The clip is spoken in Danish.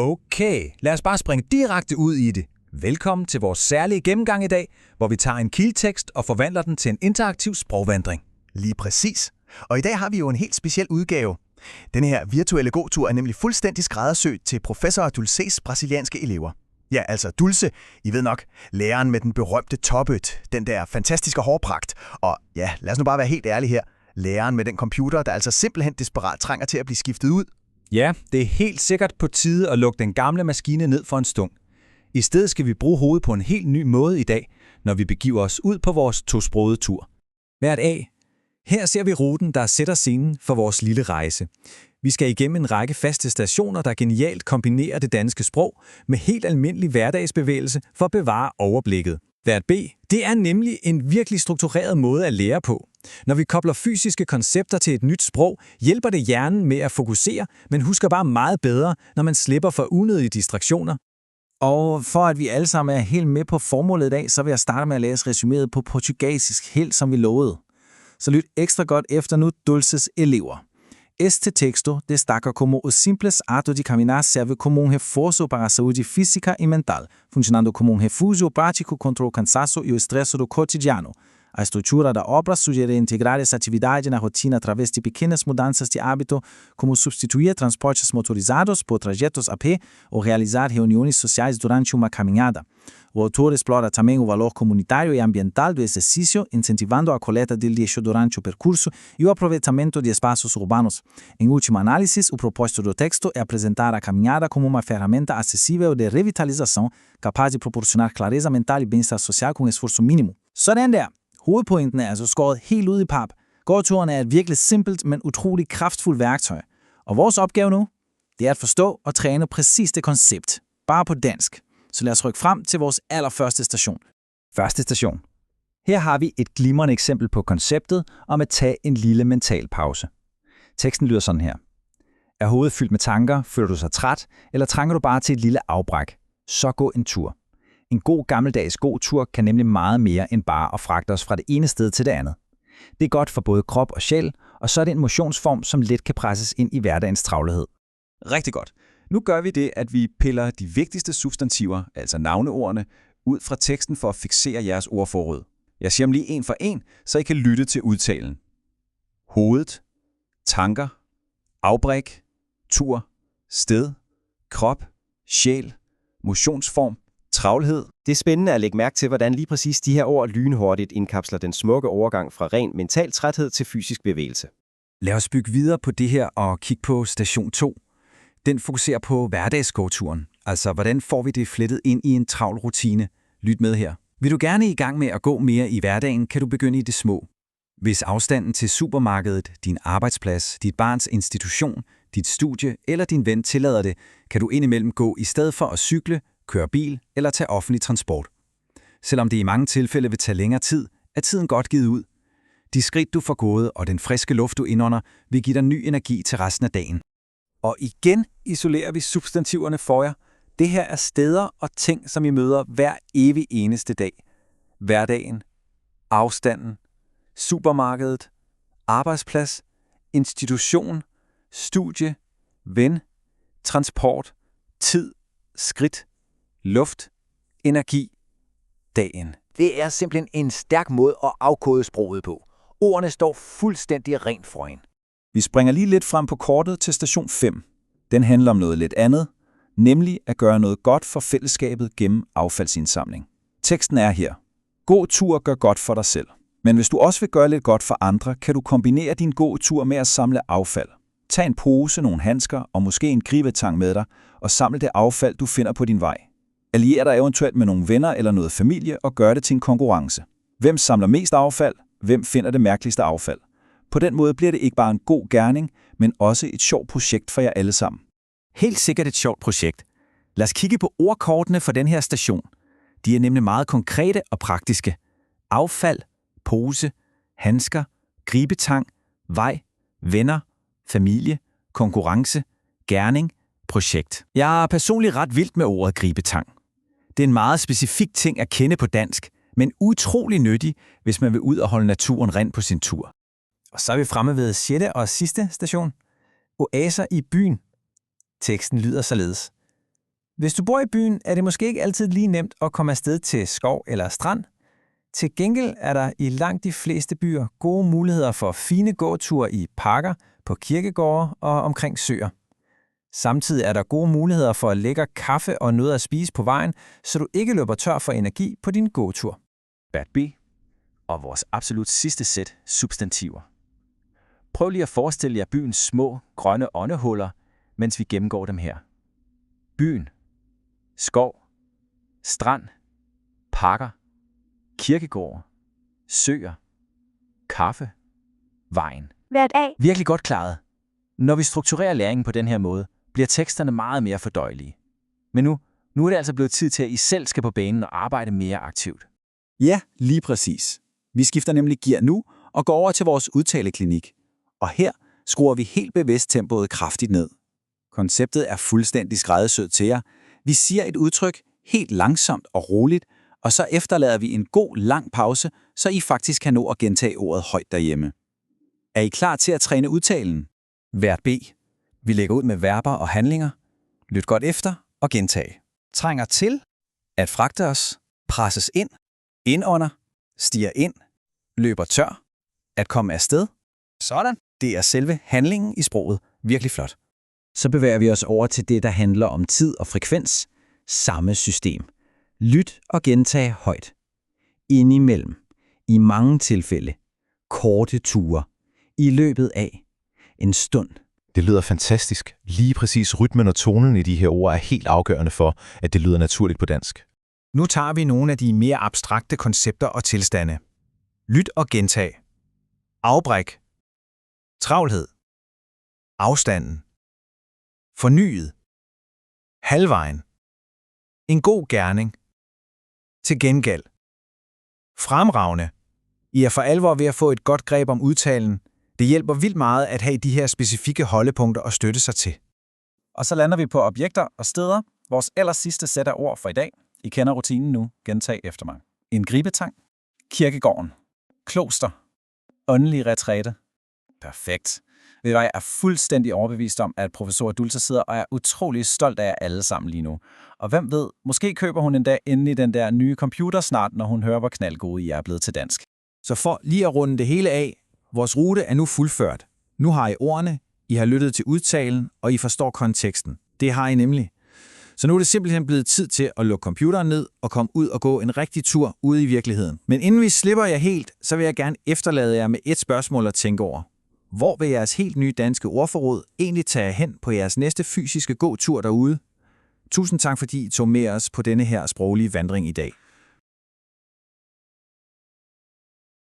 Okay, lad os bare springe direkte ud i det. Velkommen til vores særlige gennemgang i dag, hvor vi tager en kildetekst og forvandler den til en interaktiv sprogvandring. Lige præcis. Og i dag har vi jo en helt speciel udgave. Denne her virtuelle gåtur er nemlig fuldstændig skræddersyet til professor Dulces brasilianske elever. Ja, altså Dulce, I ved nok, læreren med den berømte toppet, den der fantastiske hårpragt. Og ja, lad os nu bare være helt ærlige her. Læreren med den computer, der altså simpelthen desperat trænger til at blive skiftet ud. Ja, det er helt sikkert på tide at lukke den gamle maskine ned for en stund. I stedet skal vi bruge hovedet på en helt ny måde i dag, når vi begiver os ud på vores tosprogede tur. Hvert A. Her ser vi ruten, der sætter scenen for vores lille rejse. Vi skal igennem en række faste stationer, der genialt kombinerer det danske sprog med helt almindelig hverdagsbevægelse for at bevare overblikket. Hvert B. Det er nemlig en virkelig struktureret måde at lære på. Når vi kobler fysiske koncepter til et nyt sprog, hjælper det hjernen med at fokusere, men husker bare meget bedre, når man slipper for unødige distraktioner. Og for at vi alle sammen er helt med på formålet i dag, så vil jeg starte med at læse resuméet på portugisisk, helt som vi lovede. Så lyt ekstra godt efter nu, Dulces elever. Este texto destaca como o simples ato de caminhar serve como reforço para a saúde física e mental, funcionando como refúgio prático contra o cansaço e o estresse do cotidiano. A estrutura da obra sugere integrar essa atividade na rotina através de pequenas mudanças de hábito, como substituir transportes motorizados por trajetos a pé ou realizar reuniões sociais durante uma caminhada. O autor explora também o valor comunitário e ambiental do exercício, incentivando a coleta de lixo durante o percurso e o aproveitamento de espaços urbanos. Em última análise, o propósito do texto é apresentar a caminhada como uma ferramenta acessível de revitalização, capaz de proporcionar clareza mental e bem-estar social com esforço mínimo. Sådan der. Hovedpointen er altså skåret helt ud i pap. Gåturen er et virkelig simpelt, men utrolig kraftfuldt værktøj. Og vores opgave nu, det er at forstå og træne præcis det koncept. Bare på dansk. Så lad os rykke frem til vores allerførste station. Første station. Her har vi et glimrende eksempel på konceptet om at tage en lille mental pause. Teksten lyder sådan her. Er hovedet fyldt med tanker, føler du sig træt, eller trænger du bare til et lille afbræk? Så gå en tur. En god gammeldags gåtur kan nemlig meget mere end bare at fragte os fra det ene sted til det andet. Det er godt for både krop og sjæl, og så er det en motionsform, som let kan presses ind i hverdagens travlhed. Rigtig godt. Nu gør vi det, at vi piller de vigtigste substantiver, altså navneordene, ud fra teksten for at fiksere jeres ordforråd. Jeg siger dem lige en for en, så I kan lytte til udtalen. Hovedet, tanker, afbræk, tur, sted, krop, sjæl, motionsform, travlhed. Det er spændende at lægge mærke til, hvordan lige præcis de her ord lynhurtigt indkapsler den smukke overgang fra ren mental træthed til fysisk bevægelse. Lad os bygge videre på det her og kigge på station 2. Den fokuserer på hverdagsgåturen. Altså, hvordan får vi det flettet ind i en travl rutine? Lyt med her. Vil du gerne i gang med at gå mere i hverdagen, kan du begynde i det små. Hvis afstanden til supermarkedet, din arbejdsplads, dit barns institution, dit studie eller din ven tillader det, kan du indimellem gå i stedet for at cykle, køre bil eller tage offentlig transport. Selvom det i mange tilfælde vil tage længere tid, er tiden godt givet ud. De skridt, du får gået, og den friske luft, du indånder, vil give dig ny energi til resten af dagen. Og igen isolerer vi substantiverne for jer. Det her er steder og ting, som I møder hver evig eneste dag. Hverdagen, afstanden, supermarkedet, arbejdsplads, institution, studie, ven, transport, tid, skridt, luft, energi, dagen. Det er simpelthen en stærk måde at afkode sproget på. Ordene står fuldstændig rent for en. Vi springer lige lidt frem på kortet til station 5. Den handler om noget lidt andet, nemlig at gøre noget godt for fællesskabet gennem affaldsindsamling. Teksten er her. God tur gør godt for dig selv. Men hvis du også vil gøre lidt godt for andre, kan du kombinere din god tur med at samle affald. Tag en pose, nogle handsker og måske en gribetang med dig, og samle det affald, du finder på din vej. Allier dig eventuelt med nogle venner eller noget familie og gør det til en konkurrence. Hvem samler mest affald? Hvem finder det mærkeligste affald? På den måde bliver det ikke bare en god gerning, men også et sjovt projekt for jer alle sammen. Helt sikkert et sjovt projekt. Lad os kigge på ordkortene for den her station. De er nemlig meget konkrete og praktiske. Affald, pose, handsker, gribetang, vej, venner, familie, konkurrence, gerning, projekt. Jeg er personligt ret vild med ordet gribetang. Det er en meget specifik ting at kende på dansk, men utrolig nyttig, hvis man vil ud og holde naturen ren på sin tur. Og så er vi fremme ved 6. og sidste station. Oaser i byen. Teksten lyder således. Hvis du bor i byen, er det måske ikke altid lige nemt at komme afsted til skov eller strand. Til gengæld er der i langt de fleste byer gode muligheder for fine gåture i parker, på kirkegårde og omkring søer. Samtidig er der gode muligheder for at lægge kaffe og noget at spise på vejen, så du ikke løber tør for energi på din gåtur. Bad B. Og vores absolut sidste sæt substantiver. Prøv lige at forestille jer byens små, grønne åndehuller, mens vi gennemgår dem her. Byen, skov, strand, parker, kirkegård, søer, kaffe, vejen. Hver dag. Virkelig godt klaret. Når vi strukturerer læringen på den her måde, bliver teksterne meget mere fordøjelige. Men nu er det altså blevet tid til, at I selv skal på banen og arbejde mere aktivt. Ja, lige præcis. Vi skifter nemlig gear nu og går over til vores udtaleklinik. Og her skruer vi helt bevidst tempoet kraftigt ned. Konceptet er fuldstændig skræddersyet til jer. Vi siger et udtryk helt langsomt og roligt, og så efterlader vi en god lang pause, så I faktisk kan nå at gentage ordet højt derhjemme. Er I klar til at træne udtalen? Hvert B. Vi lægger ud med verber og handlinger. Lyt godt efter og gentag. Trænger til, at fragte os, presses ind, indunder, stiger ind, løber tør, at komme afsted. Sådan. Det er selve handlingen i sproget. Virkelig flot. Så bevæger vi os over til det, der handler om tid og frekvens. Samme system. Lyt og gentag højt. Indimellem. I mange tilfælde. Korte ture. I løbet af. En stund. Det lyder fantastisk. Lige præcis rytmen og tonen i de her ord er helt afgørende for, at det lyder naturligt på dansk. Nu tager vi nogle af de mere abstrakte koncepter og tilstande. Lyt og gentag. Afbræk. Travlhed. Afstanden. Fornyet. Halvvejen. En god gerning. Til gengæld. Fremragende. I er for alvor ved at få et godt greb om udtalen. Det hjælper vildt meget at have de her specifikke holdepunkter at støtte sig til. Og så lander vi på objekter og steder. Vores allersidste sæt af ord for i dag. I kender rutinen nu. Gentag efter mig. En gribetang. Kirkegården. Kloster. Åndelig retræte. Perfekt. Ved hvad, jeg er fuldstændig overbevist om, at professor Dulce sidder og er utrolig stolt af jer alle sammen lige nu. Og hvem ved, måske køber hun en dag inde i den der nye computer snart, når hun hører, hvor knaldgode I er blevet til dansk. Så for lige at runde det hele af, vores rute er nu fuldført. Nu har I ordene, I har lyttet til udtalen, og I forstår konteksten. Det har I nemlig. Så nu er det simpelthen blevet tid til at lukke computeren ned og komme ud og gå en rigtig tur ude i virkeligheden. Men inden vi slipper jer helt, så vil jeg gerne efterlade jer med et spørgsmål at tænke over. Hvor vil jeres helt nye danske ordforråd egentlig tage jer hen på jeres næste fysiske gåtur derude? Tusind tak, fordi I tog med os på denne her sproglige vandring i dag.